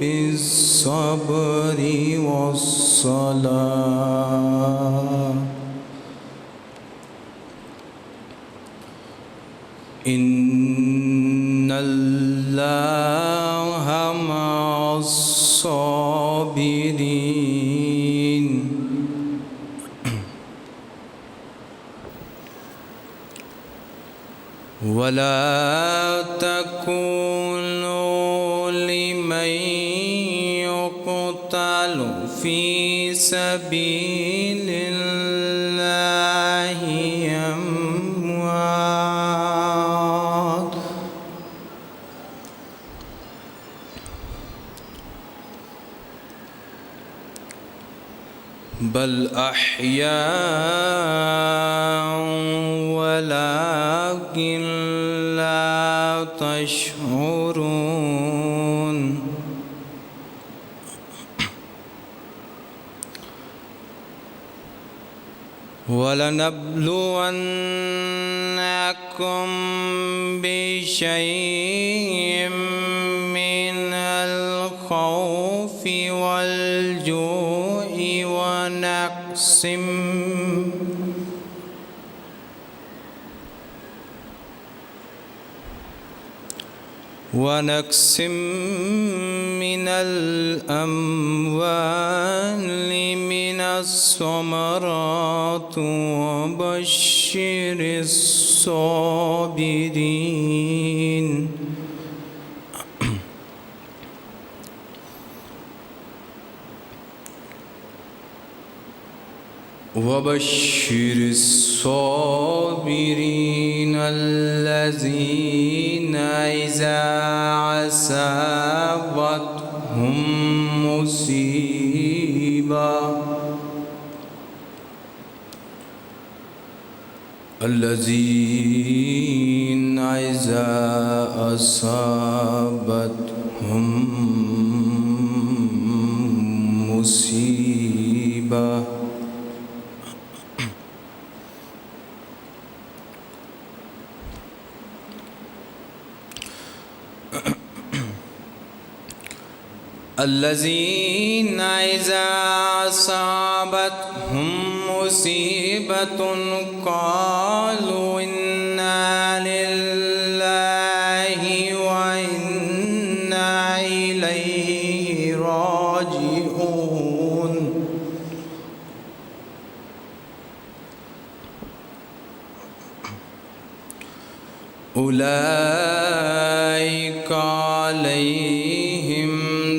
بالصبر والصلاة إن الله مع الصابرين ولا تكونوا لمن يقتل في سبيل الله أموات بل أحياء ولكن لا تشعرون ولنبلونكم بشيء من الخوف والجوع ونقص من الأموال من الثمرات وبشر الصابرين الذين إذا أصابتهم مصيبة الذين إذا أصابتهم مصيبة قالوا إنا لله وإنا إليه راجعون أولئك عليهم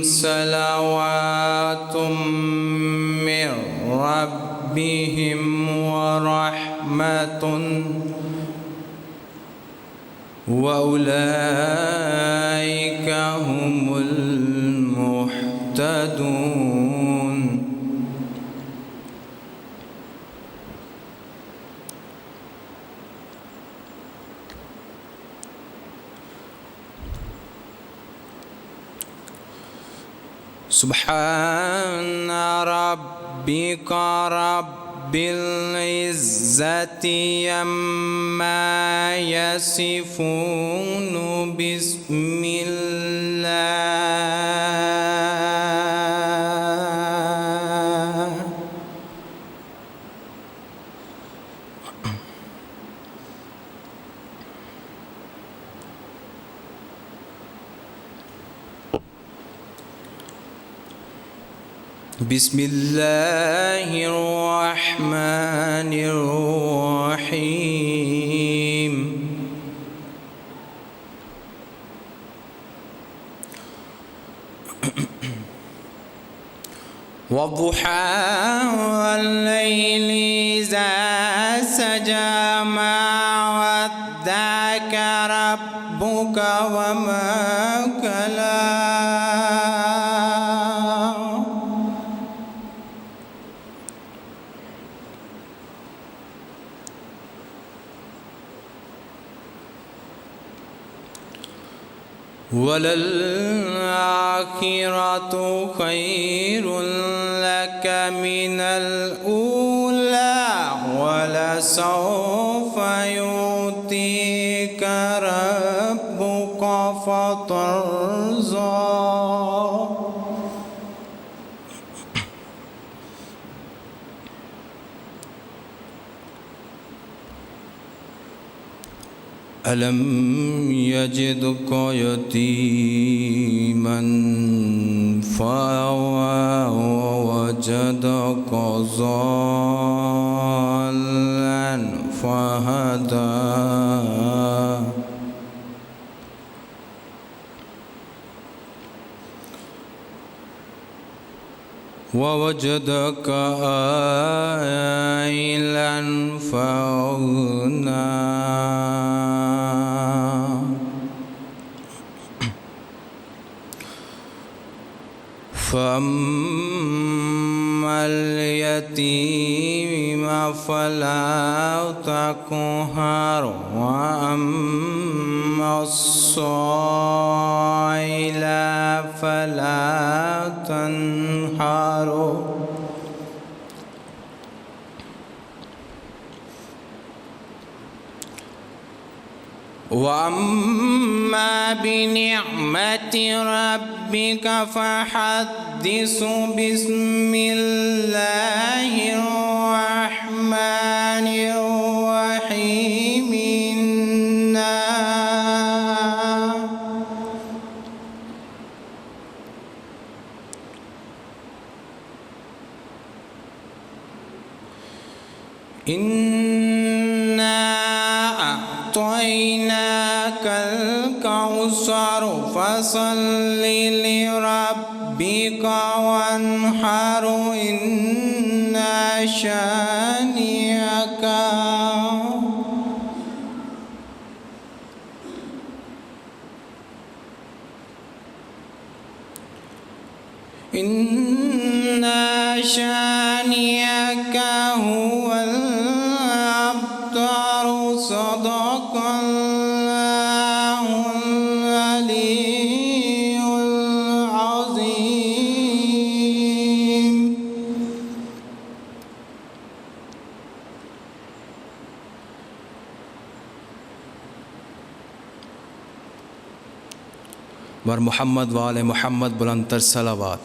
صلوات من ربهم ورحمة وأولئك هم المهتدون سبحان ربك رب العزة عما يصفون بسم الله بسم الله الرحمن الرحيم والضحى والليل إذا سجى ما ودعك ربك وما قلى وللآخرة خير لك من الأولى ولسوف يعطيك ربك فترضى ألم يجدك يتيما فآوى ووجدك ضالا فهدى ووجدك عائلا فأغنى فأما اليتيم فلا تقهر وأما السائل فلا تنهر وأما بنعمة ربك فحدث بسم الله الرحمن الرحيم إنا أعطيناك الكوثر فصل لربك وانحر إن شانئك هو الأبتر صدق الله العلي العظيم. بر محمد و آل محمد بلندتر صلوات.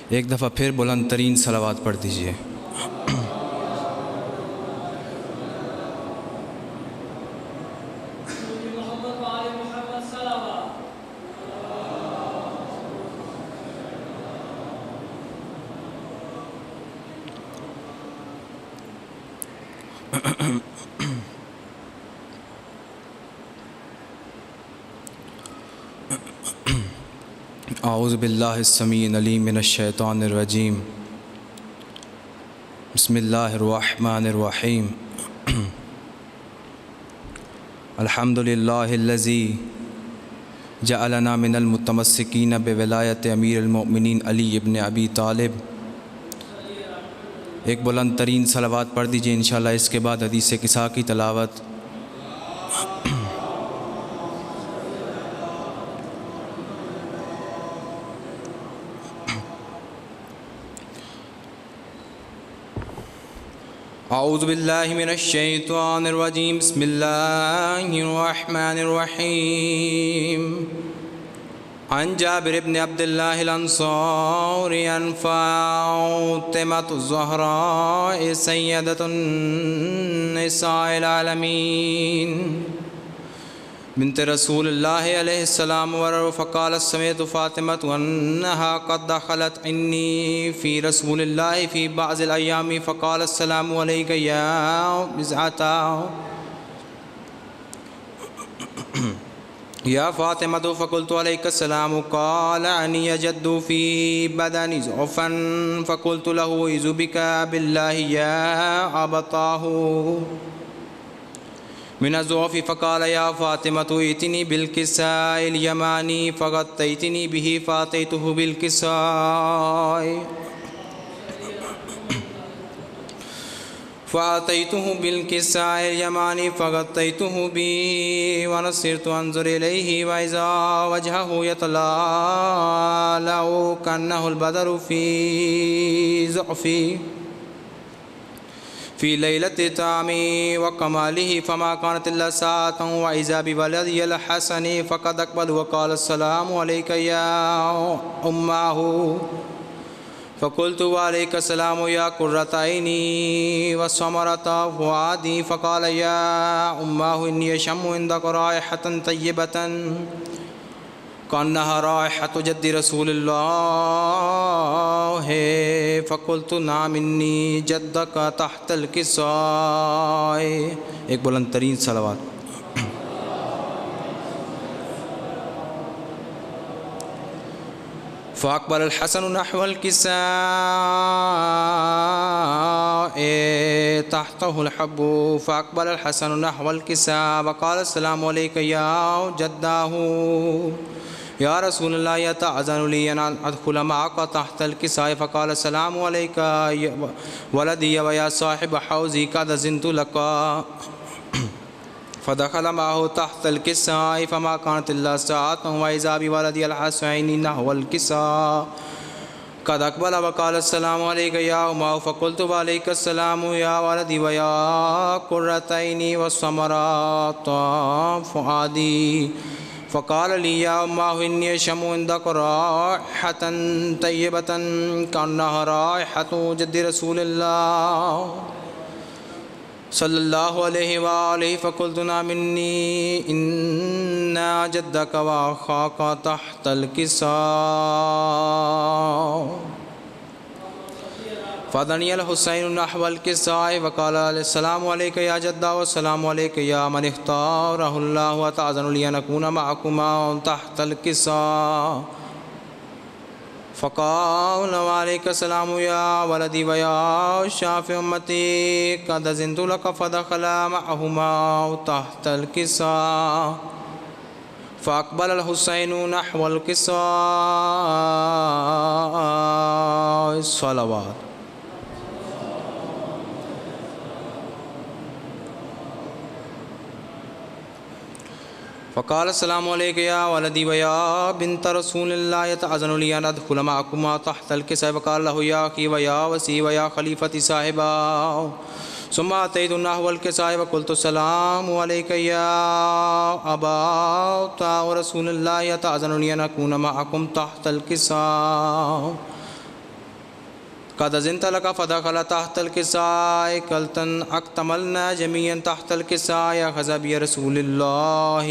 ایک دفعہ پھر بلند ترین صلوات پڑھ دیجئے. اعوذ باللہ السمیع العلیم من الشیطان الرجیم. بسم اللہ الرحمن الرحیم. الحمد للہ الذی جعلنا من المتمسکین بولایت امیر المؤمنین علی ابن ابی طالب. ایک بلند ترین صلوات پڑھ دیجئے. انشاءاللہ اس کے بعد حدیث کسا کی تلاوت. اعوذ باللہ من الشیطان الرجیم. بسم اللہ الرحمن الرحیم. عن جابر بن عبد اللہ الانصاری عن فاطمة الزہراء سیدۃ النساء العالمین بنت رسول اللہ علیہ السلام فقالت سمعت فاطمة انها قد دخلت عنی فی رسول اللہ فی بعض الایام فقال السلام علیک یا بزعتا یا فاطمة فقلت علیک السلام قال عنی جد فی بدن ضعفا فقلت له اعوذ بک باللہ یا ابتاه من الضعف فقال یا فاطمة ائتنی بالکساء الیمانی فغطیتنی به فاتیته بالکساء فأتيته بالكساء اليماني فغطيته به ونصرت أنظر إليه وإذا وجهه يتلألأ كأنه البدر في في ليلة تامي وكماله فما كانت إلا ساعة وإذا بولدي الحسن فقد أقبل وقال السلام عليك يا أمه فقلت وعليك السلام يا قرة عيني وثمرة فؤادي فقال يا أمه إني أشم عندك رائحة طيبة كأنها رائحة جد رسول الله فقلت نعم إني جدك تحت الكساء. ایک بلند ترین صلوات. فأقبل الحسن نحو الكساء تحته الحب فأقبل الحسن نحو الكساء وقال السلام عليك يا جداه يا رسول الله يتأذن لي أن أدخل معك تحت الكساء فقال السلام عليك ولدي ويا صاحب حوزي قد أذنت لك فدخل معه تحت الكساء فما كانت إلا ساعة وإذا بولدي الحسين نحو الكساء قد أقبل وقال السلام عليك يا أمه فقلت وعليك السلام يا ولدي ويا قرة عيني والثمرات فؤادي فقال لي يا أمه إني أشم عندك رائحة طيبة كأنها رائحة جد رسول الله صلی اللہ علیہ وآلہ فقلت نعم مني إن جدك وأخاك تحت الكساء فدني الحسين نحو الكساء وقال السلام عليك يا جدا والسلام عليك يا من اختاره الله وتأذن لي أن أكون معكما تحت الكساء فقال وعليك السلام يا ولدي ويا شافع أمتي قد أذنت لك فدخل معهما تحت الكساء فأقبل الحسين نحو الكساء. الصلوات. فقال السلام عليك يا ولدي ويا بنت رسول الله يتأذن لي أن أدخل معكما تحت الكساء فقال له يا أخي ويا وسي ويا خليفتي صاحبا ثم أتيت نحو الكساء وقلت السلام عليك يا أبا رسول الله يتأذن لي أن أكون معكم تحت الكساء قد أذنت لك فدخل تحت الكساء قلت اكتملنا جميعا تحت الكساء أخذ برسول الله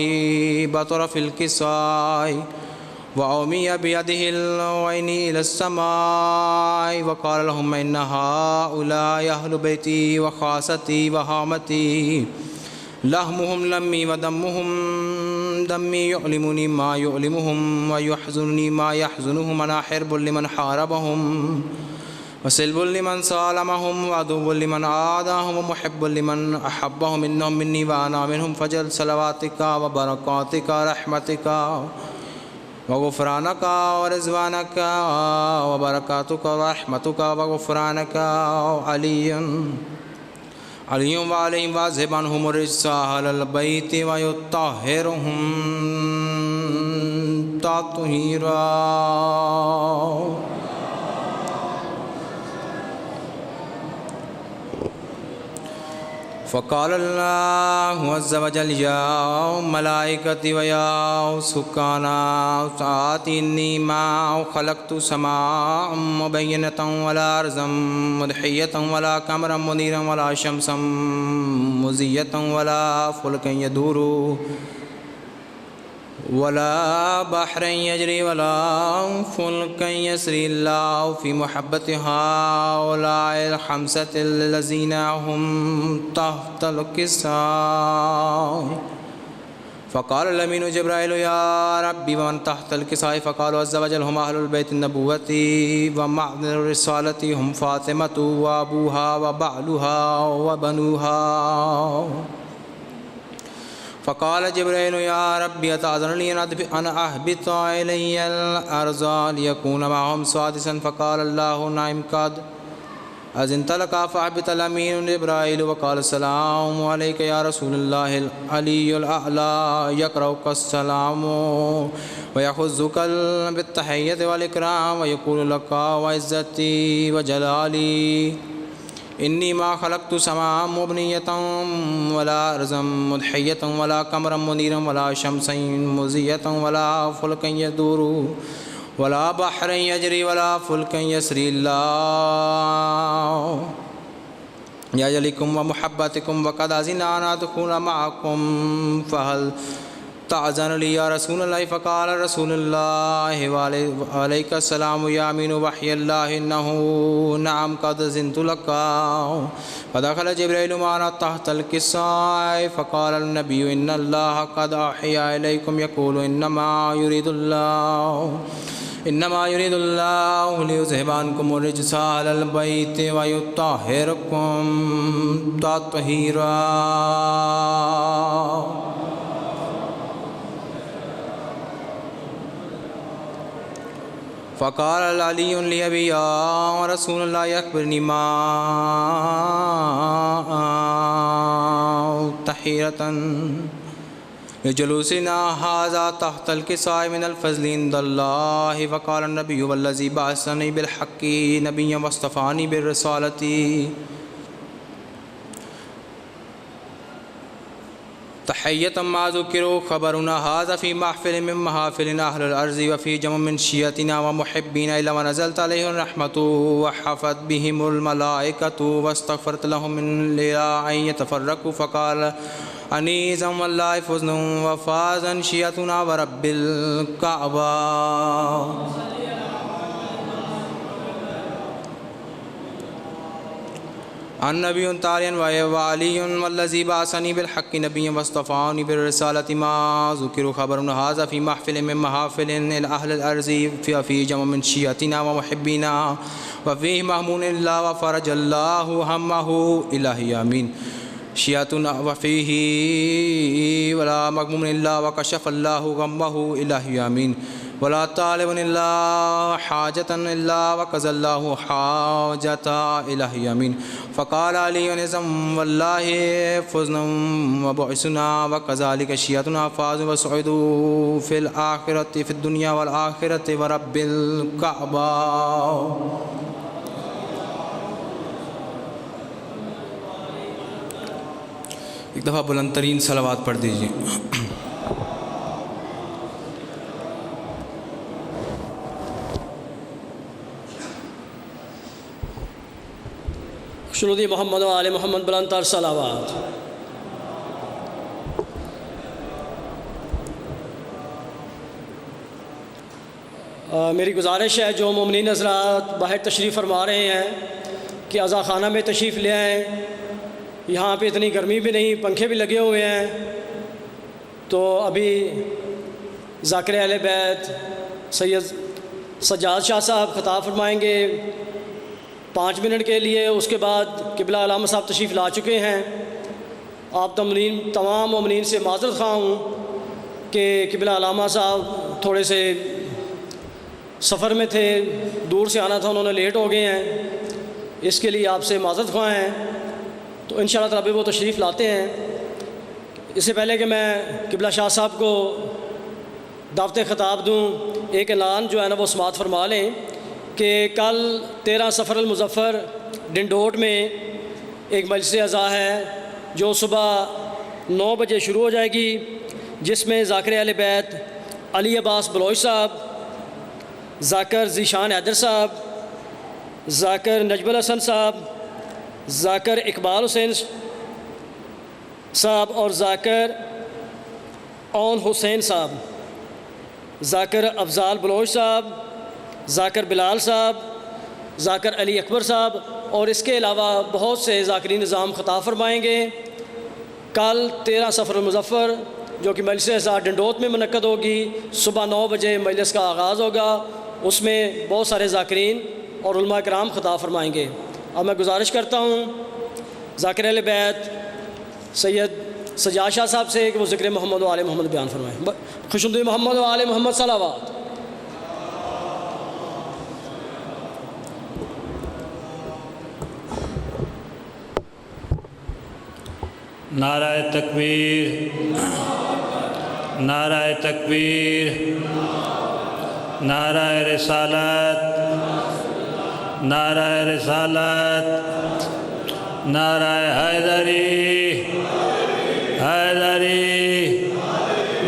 بطرف الكساء وأومي بيده العين إلى السماء وقال لهم إن هؤلاء أهل بيتي وخاصتي وهامتي لحمهم لمي ودمهم دمي يؤلمني ما يؤلمهم ويحزنني ما يحزنهم أنا حرب لمن حاربهم وسلب لمن سالمهم وعدو لمن عاداهم ومحب لمن أحبهم إنهم مني وأنا منهم فجل صلواتك وبركاتك رحمتك وغفرانك ورضوانك وبركاتك ورحمتك وغفرانك علي وعليهم واذهب عنهم الرجس أهل البيت ويطهرهم تطهيرا. فقال الله عز وجل يا ملائكتي ويا سكانا آتيني ما خلقت سماء مبينة ولا أرضا مضحية ولا قمرا منيرا ولا شمسا مزية ولا فلكا يدور ولا بحرا يجري ولا فلكا يسري الله في محبة هؤلاء الخمسة الذين هم تحت الكساء. فقال الأمين جبرائيل يا ربي ومن تحت الكساء فقالوا عز وجل هم أهل البيت النبوة ومعدن الرسالة هم فاطمة وأبوها وبعلها وبنوها. فقال جبرائيل يا ربي أتأذن لي أن أهبط إلي الأرض ليكون معهم سادسا فقال الله نعم قد أذنت لك فأهبط. الأمين جبرائيل وقال السلام عليك يا رسول الله العلي الأعلى يقرأك السلام ويخذك بالتحية والإكرام ويقول لك وعزتي وجلالي إني ما خلقت سماء مبنية ولا أرضا مدحية ولا قمرا منيرا ولا شمسا مزية ولا فلكا يدور ولا بحرا يجري ولا فلكا يسري الله لأجلكم ومحبتكم وقد أذن أن أدخل معكم فهل تأذن لي يا رسول الله؟ فقال رسول الله وعليك السلام يا أمين وحي الله إنه نعم قد أذنت لك. فدخل جبريل معنا تحت الكساء فقال النبي إن الله قد أوحي إليكم يقول إنما يريد الله ليذهب عنكم الرجس أهل البيت ويطهركم تطهيرا. فقال علي لأبي يا رسول الله أخبرني ما تحيرة لجلوسنا هذا تحت الكساء من الفضل عند الله. فقال النبي والذي بعثني بالحق نبيا واصطفاني بالرسالة تحية ما ذكروا خبرنا هذا في محفل من محافل أهل الأرض وفي جمع من شيعتنا ومحبين إلا ونزلت عليهم الرحمة وحفت بهم الملائكة واستغفرت لهم من لا أن يتفرقوا. فقال أنيزا والله فزن وفازا شيعتنا ورب الكعبة. النبي تاليا وعلي والذي بعثني بالحق نبيا واصطفاني بالرسالة ما ذكروا خبرنا هذا في محفل من محافل أهل الأرض في جمع من شيعتنا ومحبينا وفيه مهمون الله وفرج الله همه إلهي آمين. شيعتنا وفيه ولا مغموم الله وكشف الله غمه إلهي آمين. ولا طالب إلا حاجة إلا وقضى الله حاجة إلهي آمين. فقال علي نزم والله فزنا وبعثنا وكذلك شيعتنا فازوا وسعدوا في الآخرة في الدنيا والآخرة ورب الكعبة. ایک دفعہ بلند ترین صلوات پڑھ دیجیے. شنودی محمد و آل محمد بلند تر صلوات. میری گزارش ہے جو مومنین حضرات باہر تشریف فرما رہے ہیں کہ عزا خانہ میں تشریف لے آئیں. یہاں پہ اتنی گرمی بھی نہیں، پنکھے بھی لگے ہوئے ہیں. تو ابھی ذاکر اہل بیت سید سجاد شاہ صاحب خطاب فرمائیں گے 5 منٹ کے لیے. اس کے بعد قبلہ علامہ صاحب تشریف لا چکے ہیں. آپ تمام مومنین سے معذرت خواہ ہوں کہ قبلہ علامہ صاحب تھوڑے سے سفر میں تھے، دور سے آنا تھا، انہوں نے لیٹ ہو گئے ہیں. اس کے لیے آپ سے معذرت خواہ ہیں. تو انشاءاللہ تعالی وہ تشریف لاتے ہیں. اس سے پہلے کہ میں قبلہ شاہ صاحب کو دعوت خطاب دوں، ایک اعلان جو ہے نا وہ سماعت فرما لیں کہ کل 13 صفر المظفر ڈنڈوٹ میں ایک مجلس عزا ہے جو صبح 9 بجے شروع ہو جائے گی، جس میں ذاکر اہل بیت علی عباس بلوچ صاحب، ذاکر ذیشان حیدر صاحب، ذاکر نجم الحسن صاحب، ذاکر اقبال حسین صاحب اور ذاکر اون حسین صاحب، ذاکر افضال بلوچ صاحب، ذاکر بلال صاحب، ذاکر علی اکبر صاحب اور اس کے علاوہ بہت سے ذاکرین نظام خطاب فرمائیں گے. کل 13 صفر المظفر جو کہ مجلس عزا ڈنڈوت میں منعقد ہوگی، صبح 9 بجے مجلس کا آغاز ہوگا. اس میں بہت سارے ذاکرین اور علماء کرام خطاب فرمائیں گے. اب میں گزارش کرتا ہوں ذاکر اہل بیت سید سجاد شاہ صاحب سے کہ وہ ذکر محمد و آل محمد بیان فرمائیں. خوشنودی محمد و آل محمد صلوات. نعرہ تکبیر، نعرہ تکبیر، نعرہ رسالت، نعرہ رسالت. نعرہ حیدری حیدری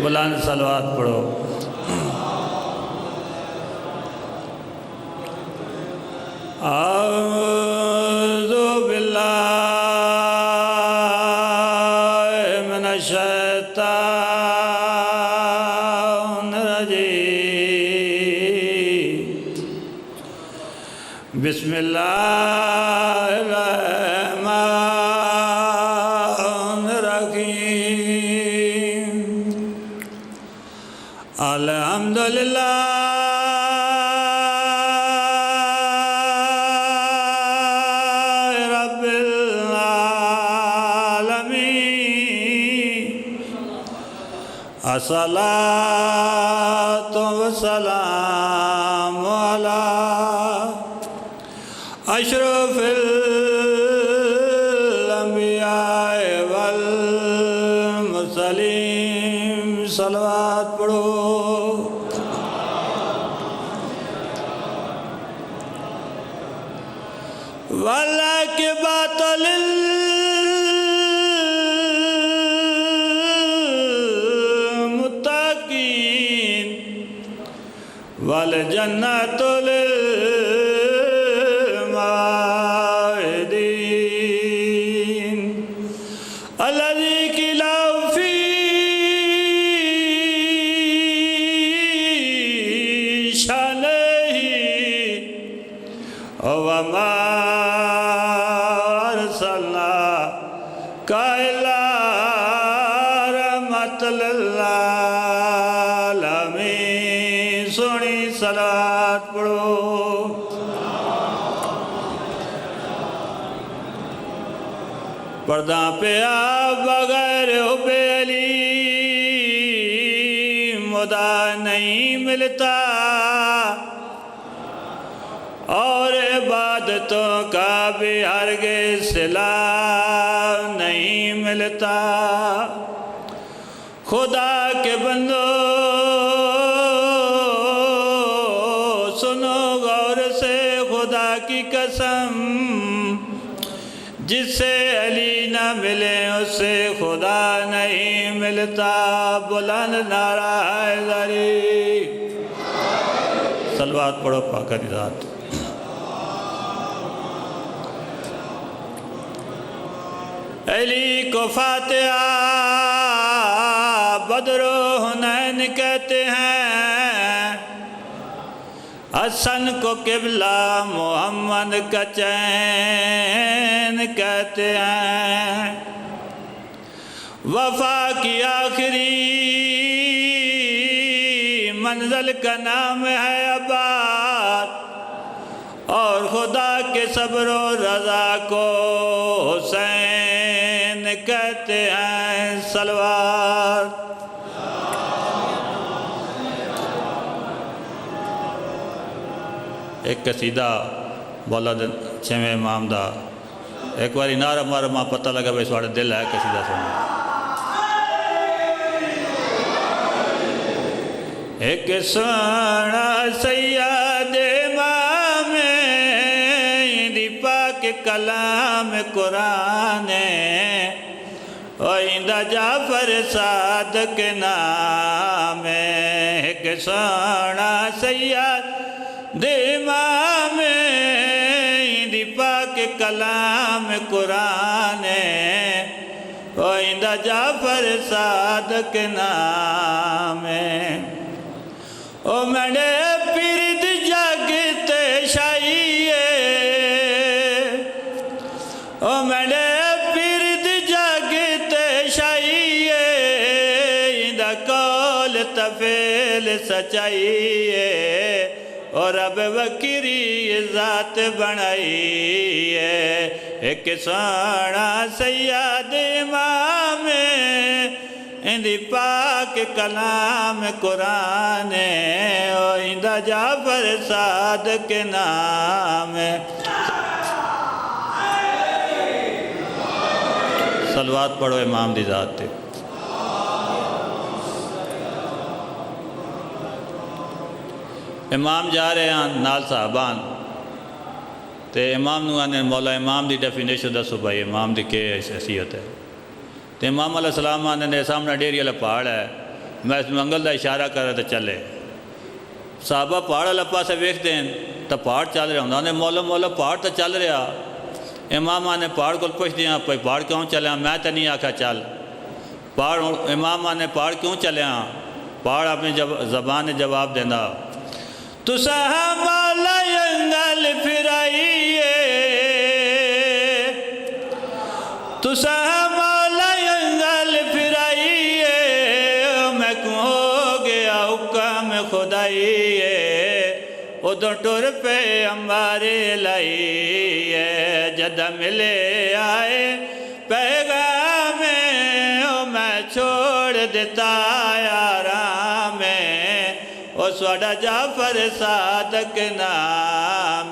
بلند صلوات پڑھو اعوذ باللہ من الشیطان الرجیم بسم اللہ الرحمن الرحیم الحمدللہ الصلاة والسلام على أشرف الأنبياء والمرسلين صلوات پڑھو والعاقبۃ والجنة للموعدين الذي كلا في شانه وما أرسلناك إلا رحمة للعالمين سونی صلوات پڑھو پردہ پہ آپ بغیر حب علی مدعا نہیں ملتا اور عبادتوں کا بھی ہرگز صلہ نہیں ملتا خدا کے بندو سنو غور سے خدا کی قسم جس سے علی نہ ملے اس سے خدا نہیں ملتا بلند نعرہ حیدری صلوات پڑھو پاک کی ذات علی کو فاتحہ بدر و حنین کہتے ہیں حسن کو قبلہ محمد کا چین کہتے ہیں وفا کی آخری منزل کا نام ہے عباد اور خدا کے صبر و رضا کو حسین کہتے ہیں صلوات ایک قصیدہ مولا چھویں امام دا ایک باری نعرہ مارا ماں پتہ لگا بھائی سواڑے دل ہے قصیدہ سننا ایک سونا سید امام دی پاک کلام قرآن آئندہ جعفر صادق نام ایک سونا سید امام دی پاک کلام قرآن آئندہ جعفر صادق نام او مڑے پرد جگتے شائیے او مڑے پرد جگتے شائیے دا کول تفیل سچائیے اور اب وکری ذات بنائیے ایک سونا سید امام اندی پاک کلام قرآن آئندہ جعفر صادق نام صلوات پڑھو امام دی ذات تے امام جا رہے ہیں نال صحابان تے امام نو آنے مولا امام دی ڈیفینیشن دسو بھائی امام دی کے حیثیت ہے. تے امام علیہ السلام آنے نے سامنے ڈیری والا پہاڑ ہے میں اس منگل دا اشارہ کر رہا تو چلے. صحابہ پہاڑ والا پاسے ویکھتے ہیں تو پہاڑ چل رہا ہوں نے مولا مولا پہاڑ تو چل رہا. امام آنے پہاڑ کو پوچھ دیا پھائی پہاڑ کیوں چلے ہاں میں تو نہیں آکھا چل پہاڑ. امام آنے پہاڑ کیوں چلے ہاں پہاڑ اپنی زبان جواب دینا تسا مولا انگل پھرائیے تسا مولا انگل پھرائیے میں کیوں ہو گیا حکم خدائیے ادھر ٹر پہ امبارے لائیے جدہ ملے آئے پیغام میں چھوڑ دیتا یاراں میں اس وڈا جعفر صادق نام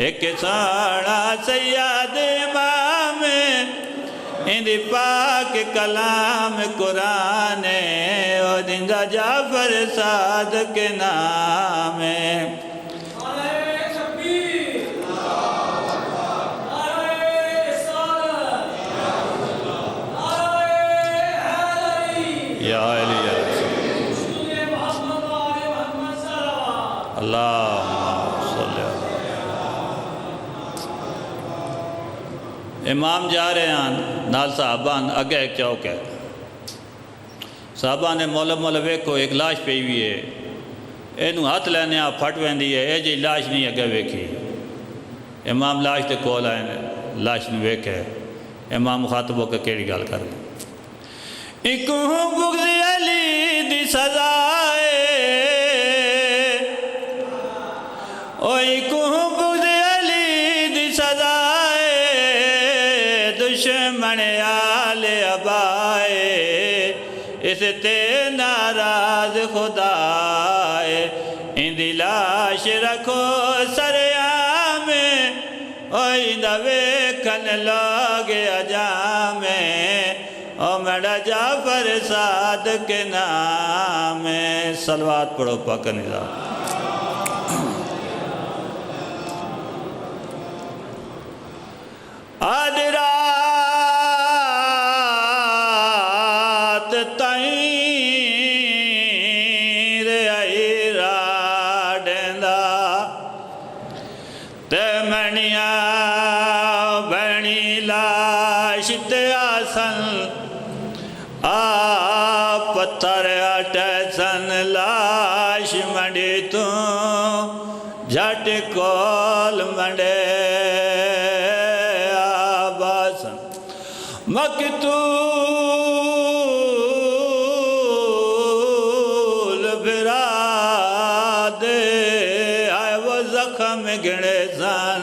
ایک سونا سید امام اندی پاک کلام قرآن او دنجا جعفر صادق نام یا علی یا رسول اللہم صلی اللہ. امام جا رہے ہیں نال صحابہ اگے ایک چوک ہے. صحابہ نے مولا مولا ویکھو ایک لاش پئی ہوئی ہے اینو ہاتھ لینے آپ پھٹ ویندی ہے اے جی لاش نہیں اگے ویکھی. امام لاش تے کول آئے لاش نے ویکھے امام مخاطب ہو کے کیڑی گل کر رہے ایک بغض علی دی سزائے او ایک بغض علی دی سزائے دشمن آل ابائے اس تے ناراض خدائے ان دی لاش رکھو سریام او اندہ ویکھن لوگ اجام او میڈا جعفر صادق نام صلوات پڑھو پاک نظام. آدھ رات تائیں رہائی راڈندا تے منیا بنی لاش تے آسن پتھر اٹھے سن لاش منڈی تو جھٹ کول منڈے آباسن مقتول بھرا دے آئے وہ زخم گھڑے سن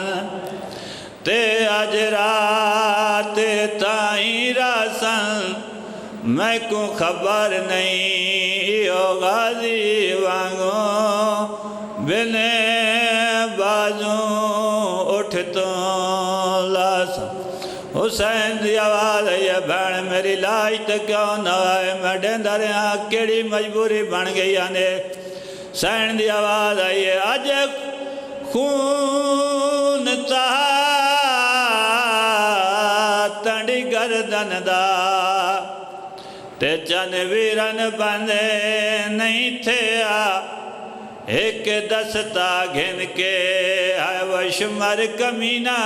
تے اج رات تائیں راسن میں کو خبر نہیں او غازی وانگو بنے بازوں اٹھ تو لاسا. حسین دی آواز ہے بھین میری لاش تے کیوں نہ آئے میں ڈیندہ رہا کیڑی مجبوری بن گئی آنے. حسین دی آواز ہے آج خون تہا تنڈی گردن دا تے چند ویرن بندے نہیں تھے ایک دستا گھن کے آئے وشمر کمینہ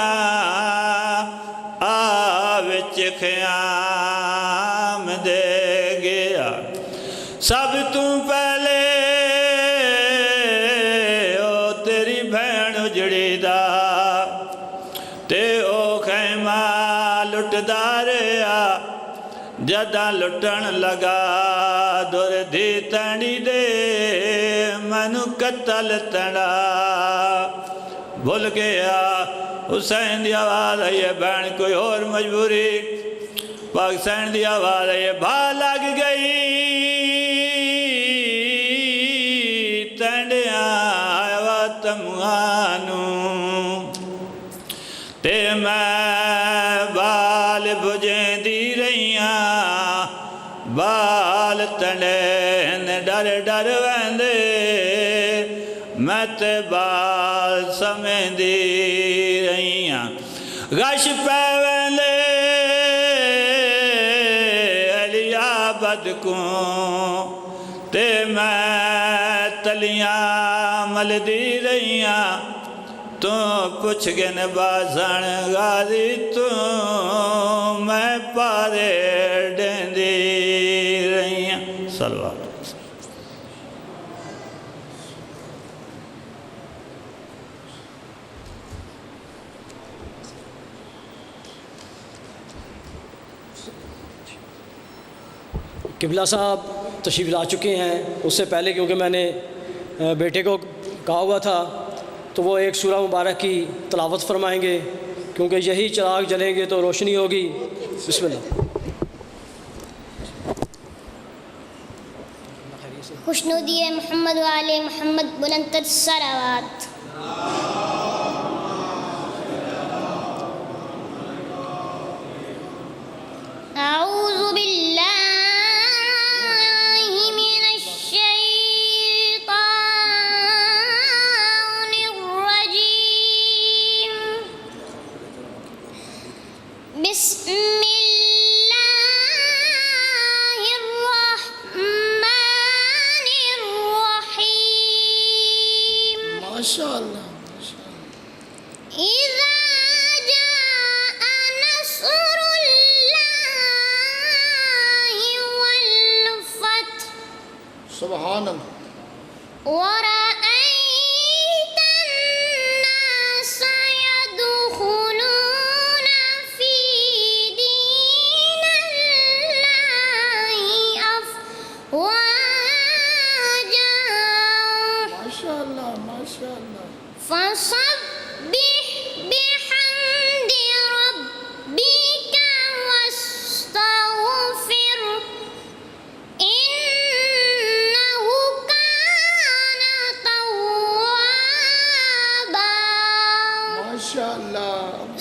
آوچ خیام دے گیا. سب تو پہلے او تیری بھین اجڑی دا تے او خیمہ لٹ داریا جدہ لٹن لگا دور دی تنی دے منو قتل تڑا بھول گیا. حسین دی آواز ہے یہ بہن کوئی اور مجبوری پاک حسین دی آواز ہے یہ بھا لگ گئی تنڈیاں آئیوہ تمہانو تے میں بال بجیں دی رہیاں بال تنڈین ڈر ڈر ویندے میں تے بال سمیں دی رہیاں غش پیوندے علی آباد کو تے میں تلیاں ملدی رہیاں تو پوچھ گن بازن غازی تو میں پارے ڈیندی رہیاں صلوات قبلہ صاحب تشریف لا چکے ہیں. اس سے پہلے کیونکہ میں نے بیٹے کو کہا ہوا تھا تو وہ ایک سورہ مبارک کی تلاوت فرمائیں گے کیونکہ یہی چراغ جلیں گے تو روشنی ہوگی. بسم اللہ. خوشنودی محمد و آل محمد بلند تر صلوات. اعوذ باللہ من الشیطان الرجیم. بسم اللہ الرحمن الرحیم. ماشاء اللہ. اذا جاء نصر اللہ والفتح سبحان اللہ. ورأيت الناس يدخلون في دين الله أفواجا ماشاء اللہ. ماشاء اللہ. فسبح بحمد ربك واستغفر إنه كان توابا. ماشاء اللہ.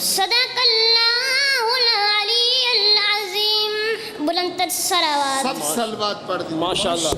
صدق اللہ العلی العظیم. بلند تر صلوات. سب سلوات پڑھ دی. ماشاء اللہ.